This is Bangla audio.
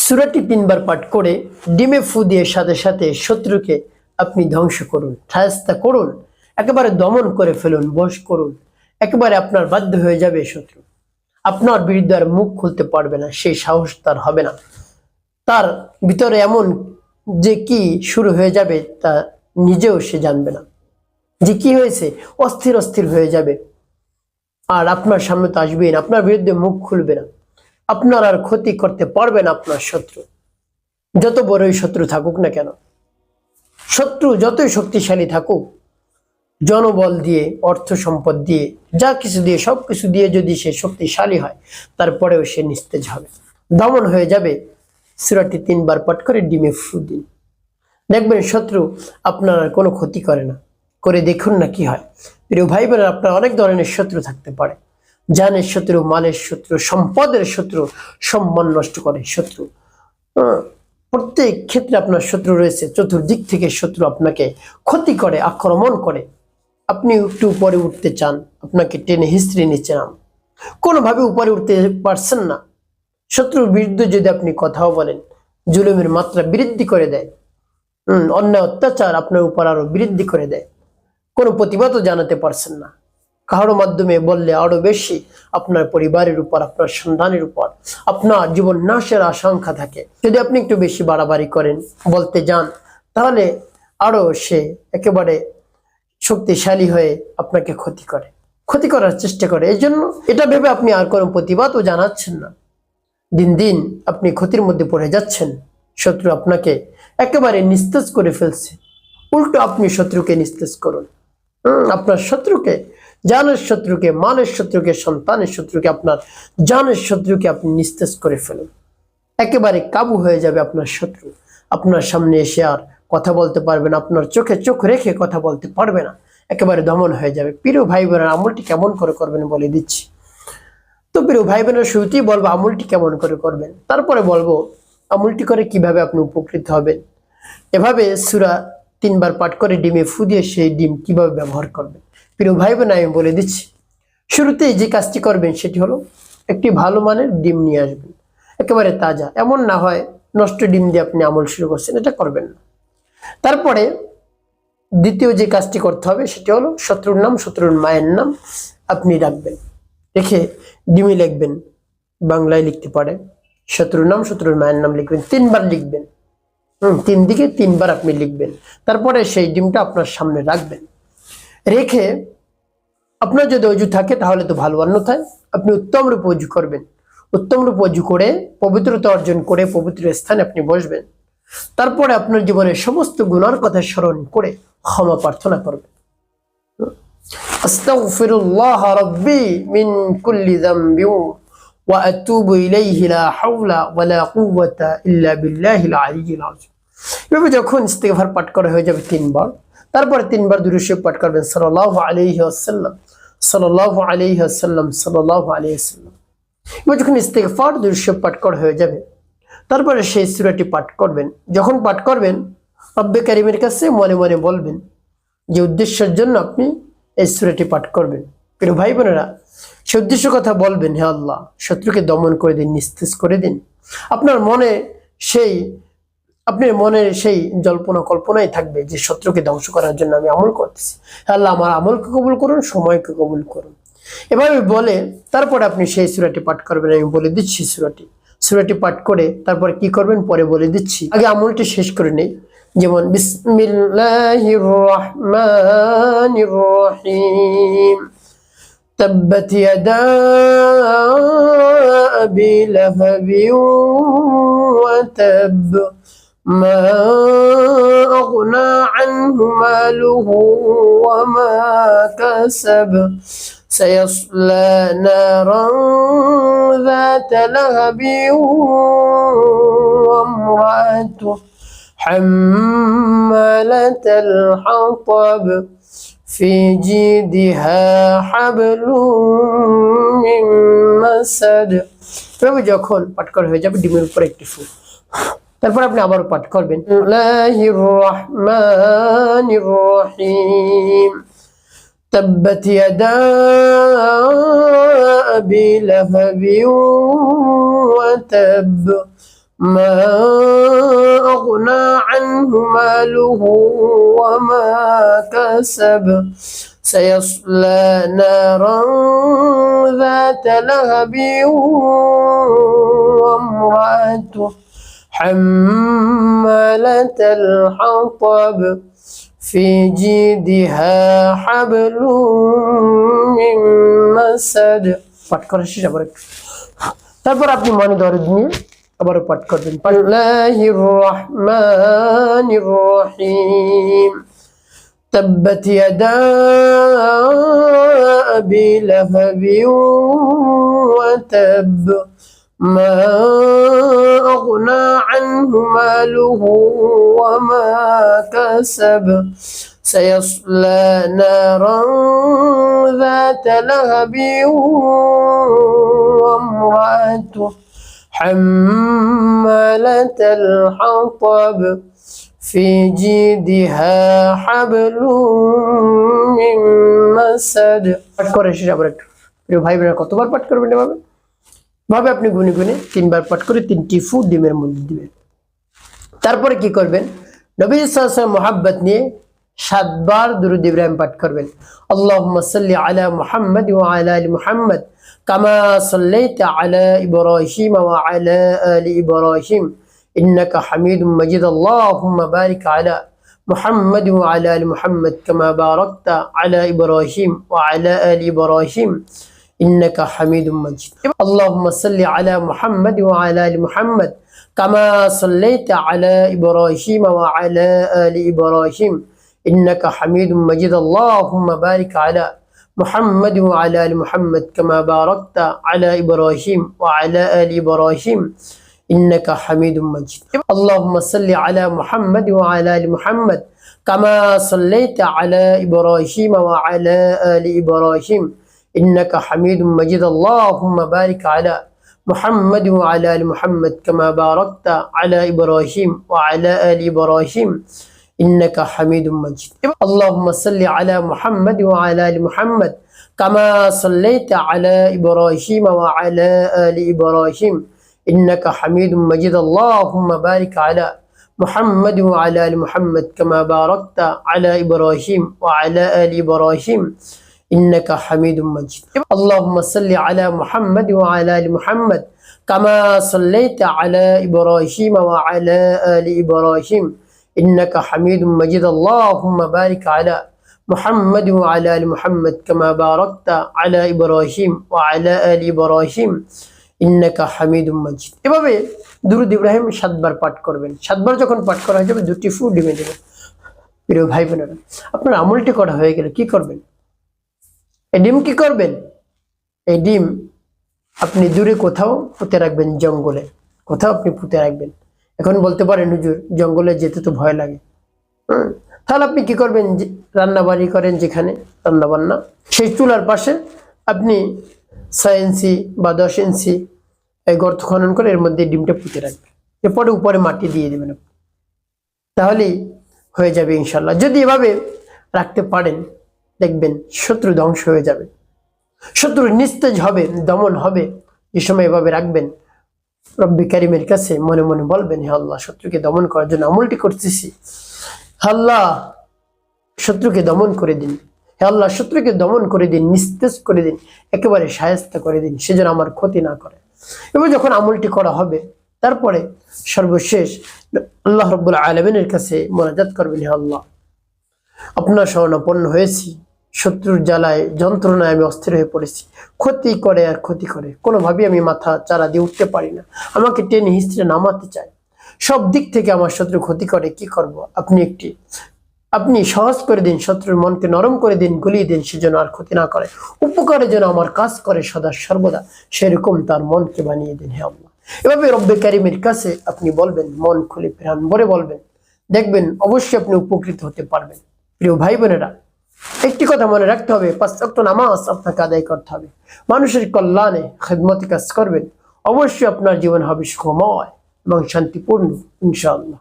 সূরাটি 3 বার পাঠ করে ডিমে ফু দিয়ে সাথে সাথে শত্রুকে আপনি ধ্বংস করুন, শায়েস্তা করুন, একেবারে দমন করে ফেলুন, বশ করুন। একেবারে আপনার বাধ্য হয়ে যাবে শত্রু, আপনার বিরুদ্ধে আর মুখ খুলতে পারবে না, সেই সাহস তার হবে না। তার ভিতরে এমন যে কি শুরু হয়ে যাবে তা নিজেও সে জানবে না যে কি হয়েছে। অস্থির অস্থির হয়ে যাবে, আর আপনার সামনে তো আসবেই না, আপনার বিরুদ্ধে মুখ খুলবে না। আপনার আর ক্ষতি করতে পারবে না আপনার শত্রু, যত বড়ই শত্রু থাকুক না কেন। শত্রু যতই শক্তিশালী থাকুক, জনবল দিয়ে, অর্থ সম্পদ দিয়ে, যা কিছু দিয়ে, সবকিছু দিয়ে যদি সে শক্তিশালী হয়, তারপরেও সে নিস্তেজ হবে, দমন হয়ে যাবে। সূরাটি 3 বার পাঠ করে ডিমে ফু দিন, দেখবেন শত্রু আপনার আর কোনো ক্ষতি করে না। করে দেখুন না কি হয়। প্রিয় ভাই বোনেরা, আপনার অনেক ধরনের শত্রু থাকতে পারে, জানের শত্রু, মালের শত্রু, সম্পদের শত্রু, সম্মান নষ্ট করে শত্রু। প্রত্যেক ক্ষেত্রে আপনার শত্রু রয়েছে, চতুর্দিক থেকে শত্রু আপনাকে ক্ষতি করে, আক্রমণ করে। আপনি একটু উপরে উঠতে চান, আপনাকে টেনে হিস্ট্রি নিচে নাম, কোনোভাবে উপরে উঠতে পারছেন না। শত্রুর বিরুদ্ধে যদি আপনি কথাও বলেন, জুলুমের মাত্রা বৃদ্ধি করে দেয়, অন্যায় অত্যাচার আপনার উপর আরো বৃদ্ধি করে দেয়। কোনো প্রতিবাদও জানাতে পারছেন না, কারো মাধ্যমে বললে আরো বেশি আপনার পরিবারের উপর, আপনার সন্তানের উপর, আপনার জীবন নাশের আশঙ্কা থাকে। যদি আপনি একটু বেশি বাড়াবাড়ি করেন, বলতে যান, তাহলে আরো সে একেবারে শক্তিশালী হয়ে আপনাকে ক্ষতি করার চেষ্টা করে। এই জন্য এটা ভেবে আপনি আর কোনো প্রতিবাদও জানাচ্ছেন না। দিন দিন আপনি ক্ষতির মধ্যে পড়ে যাচ্ছেন, শত্রু আপনাকে একেবারে নিস্তেজ করে ফেলছে। উল্টো আপনি শত্রুকে নিস্তেজ করুন। আপনার শত্রুকে, জানের শত্রুকে, মানের শত্রুকে, সন্তানের শত্রুকে, আপনার জানের শত্রুকে আপনি নিস্তেজ করে ফেলুন। একেবারে কাবু হয়ে যাবে আপনার শত্রু, আপনার সামনে এসে আর কথা বলতে পারবে না, আপনার চোখে চোখ রেখে কথা বলতে পারবে না, একেবারে দমন হয়ে যাবে। প্রিয় ভাই বোনেরা, আমলটি কেমন করে করবেন বলে দিচ্ছি। তো প্রিয় ভাই বোনেরা, শুরুতেই বলবো আমলটি কেমন করে করবেন, তারপরে বলবো আমলটি করে কিভাবে আপনি উপকৃত হবেন। এভাবে সূরা 3 বার পাঠ করে ডিমে ফু দিয়ে সেই ডিম কিভাবে ব্যবহার করবেন। প্রিয় ভাই বোন, আমি বলে দিচ্ছি। শুরুতেই যে কাজটি করবেন সেটি হলো একটি ভালো মানের ডিম নিয়ে আসবেন, একেবারে তাজা, এমন না হয় নষ্ট ডিম দিয়ে আপনি আমল শুরু করছেন, এটা করবেন না। তারপরে দ্বিতীয় যে কাজটি করতে হবে সেটি হলো শত্রুর নাম, শত্রুর মায়ের নাম আপনি রাখবেন, রেখে ডিমে লিখবেন, বাংলায় লিখতে পারে, শত্রুর নাম, শত্রুর মায়ের নাম লিখবেন, 3 বার লিখবেন। 3 দিকে 3 বার আপনি লিখবেন। তারপরে সেই ডিমটা আপনার সামনে রাখবেন, রেখে আপনার যদি অজু থাকে তাহলে তো ভালো, অন্যথায় আপনি উত্তম রূপে অজু করবেন। উত্তম রূপে অজু করে পবিত্রতা অর্জন করে পবিত্র স্থানে আপনি বসবেন। তারপরে আপনার জীবনের সমস্ত গুনার কথা স্মরণ করে ক্ষমা প্রার্থনা করবেন। আস্তাগফিরুল্লাহ রাব্বি মিন কুল্লি যামবি ওয়া আতুবু ইলাইহি লা হাওলা ওয়া লা কুওয়াতা ইল্লা বিল্লাহিল আলিয়্যিল আযীম। এভাবে যখন ইস্তিগফার পাঠ করা হয়ে যাবে 3 বার, তারপরে 3 বার দুরূদ শরীফ পাঠ করবেন, সাল্লাল্লাহু আলাইহি ওয়াসাল্লাম, সাল্লাল্লাহু আলাইহি ওয়াসাল্লাম, সাল্লাল্লাহু আলাইহি ওয়াসাল্লাম। এবার যখন ইস্তিগফার দুরূদ শরীফ পাঠ করা হয়ে যাবে, তারপরে সেই সূরাটি পাঠ করবেন। যখন পাঠ করবেন, রব্বে কারীমের কাছে মনে মনে বলবেন যে উদ্দেশ্যের জন্য আপনি এই সূরাটি পাঠ করবেন। প্রিয় ভাই বোনেরা, সেই উদ্দেশ্য কথা বলবেন, হে আল্লাহ, শত্রুকে দমন করে দিন, নিস্তেজ করে দিন। আপনার মনের সেই জল্পনা কল্পনাই থাকবে যে শত্রুকে ধ্বংস করার জন্য আমি আমল করতেছি। আল্লাহ, আমার আমলকে কবুল করুন, সময়কে কবুল করুন। এভাবে বলে তারপরে আপনি সেই সূরাটি পাঠ করবেন। আমি বলে দিচ্ছি সূরাটি পাঠ করে তারপরে কি করবেন পরে বলে দিচ্ছি, আগে আমলটি শেষ করে নেই। যেমন বিসমিল্লাহির রহমানির রহিম, তাব্বাত ইয়াদা আবি লাহাবি ওয়া তাব, মা আগনা আনহু মালুহু ওয়া মা কাসাব, سيصلى نارا ذات لهب وامرأته حمالة الحطب في جيدها حبل من مسد। তবে যখন পাঠ করা হয়ে যাবে, ডিমের উপর একটি ফু, তারপর আপনি আবার পাঠ করবেন, বিসমিল্লাহির রহমানির রহিম, تبت يدا أبي لهب وتب ما أغنى عنه ماله وما كسب سيصلى نارا ذات لهب وامرأته حمالة الحطب في جيدها حبل من مسد পাঠ করা শেষ আবার তারপর আপনি মনে দরদ নিয়ে আবার পাঠ করবেন বিসমিল্লাহির রহমানির রহিম تبت يدا أبي لهب وتب ما أغنى عنه ماله وما كسب سيصلى نارا ذات لهب وامرأته حمالة الحطب في جيدها حبل من مسد পাঠ করে শেষ আবার একটু প্রিয় ভাই বোনেরা কতবার পাঠ করবেন এভাবে ভাবে আপনি গুনে গুনে 3 বার পাঠ করে 3টি ফু ডিমের মধ্যে দিবেন তারপরে কি করবেন নবী সাল্লাল্লাহু আলাইহি ওয়াসাল্লাম মুহাব্বত নিয়ে 7 বার দুরূদ ইব্রাহিম পাঠ করবেন আল্লাহুম্মা সাল্লি আলা মুহাম্মাদ ওয়া আলা আলি মুহাম্মাদ কামা সাল্লাইতা আলা ইব্রাহিম ওয়া আলা আলি ইব্রাহিম إنك حميد مجيد اللهم بارك على محمد وعلى آل محمد كما باركت على إبراهيم وعلى آل إبراهيم إنك حميد مجيد اللهم صل على محمد وعلى آل محمد كما صليت على إبراهيم وعلى آل إبراهيم إنك حميد مجيد اللهم بارك على محمد وعلى آل محمد كما باركت على إبراهيم وعلى آل إبراهيم إنك حميد مجيد اللهم صل على محمد وعلى آل محمد كما صليت على إبراهيم وعلى آل إبراهيم إنك حميد مجيد اللهم بارك على محمد وعلى آل محمد كما باركت على إبراهيم وعلى آل إبراهيم إنك حميد مجيد اللهم صل على محمد وعلى آل محمد كما صليت على إبراهيم وعلى آل إبراهيم إنك حميد مجيد اللهم بارك على محمد وعلى آل محمد كما باركت على إبراهيم وعلى آل إبراهيم إنك حميد مجيد اللهم صل على محمد وعلى آل محمد كما صليت على إبراهيم وعلى آل إبراهيم إنك حميد مجيد اللهم بارك على محمد وعلى آل محمد كما باركت على إبراهيم وعلى آل إبراهيم إنك حميد مجيد এভাবে দুরূদ ইব্রাহিম 7 বার পাঠ করবেন 7 বার যখন পাঠ করা হয়ে যাবে দুটি ফু ডিমে দেবেন প্রিয় ভাই বোনেরা আপনার আমলটি করা হয়ে গেলে কি করবেন এই ডিম কি করবেন এই ডিম আপনি দূরে কোথাও পুঁতে রাখবেন জঙ্গলে কোথাও আপনি পুঁতে রাখবেন এখন বলতে পারেন হুজুর জঙ্গলে যেতে তো ভয় লাগে তাহলে আপনি কি করবেন রান্না বাড়ি করেন যেখানে রান্না বান্না সেই চুলার পাশে আপনি 6 ইঞ্চি বা 10 ইঞ্চি এই গর্ত খনন করে এর মধ্যে ডিমটা পুঁতে রাখবেন এরপরে উপরে মাটি দিয়ে দেবেন তাহলেই হয়ে যাবে ইনশাল্লাহ যদি এভাবে রাখতে পারেন দেখবেন শত্রু ধ্বংস হয়ে যাবে শত্রু নিস্তেজ হবে দমন হবে এই সময় এভাবে রাখবেন রব্বি কারিমের কাছে মনে মনে বলবেন হে আল্লাহ শত্রুকে দমন করার জন্য আমলটি করতেছি আল্লাহ শত্রুকে দমন করে দিন হে আল্লাহ শত্রুকে দমন করে দিন নিস্তেজ করে দিন একেবারে শায়েস্তা করে দিন সে যেন আমার ক্ষতি না করে এবং যখন আমলটি করা হবে তারপরে সর্বশেষ আল্লাহ রাব্বুল আলামিনের কাছে মোনাজাত করবেন হে আল্লাহ আপনার শরণাপন্ন হয়েছি শত্রুর জ্বালায় যন্ত্রণায় আমি অস্থির হয়ে পড়েছি ক্ষতি করে আর ক্ষতি করে কোনোভাবেই আমি মাথা চারা দিয়ে উঠতে পারি না আমাকে টেনে হিস্ট্রে নামাতে চায় সব দিক থেকে আমার শত্রু ক্ষতি করে কি করব আপনি সহজ করে দিন শত্রুর মনকে নরম করে দিন গলিয়ে দিন সে যেন আর ক্ষতি না করে উপকারের জন্য আমার কাজ করে সদা সর্বদা সেরকম তার মনকে বানিয়ে দিন হে আল্লাহ এভাবে রব্বে কারিমের কাছে আপনি বলবেন মন খুলে প্রাণ ভরে বলবেন দেখবেন অবশ্যই আপনি উপকৃত হতে পারবেন প্রিয় ভাই বোনেরা একটি কথা মনে রাখতে হবে 5 ওয়াক্ত নামাজ আপনাকে আদায় করতে হবে মানুষের কল্যাণে খিদমতে কাজ করবেন অবশ্যই আপনার জীবন হবে সুখময় এবং শান্তিপূর্ণ ইনশাআল্লাহ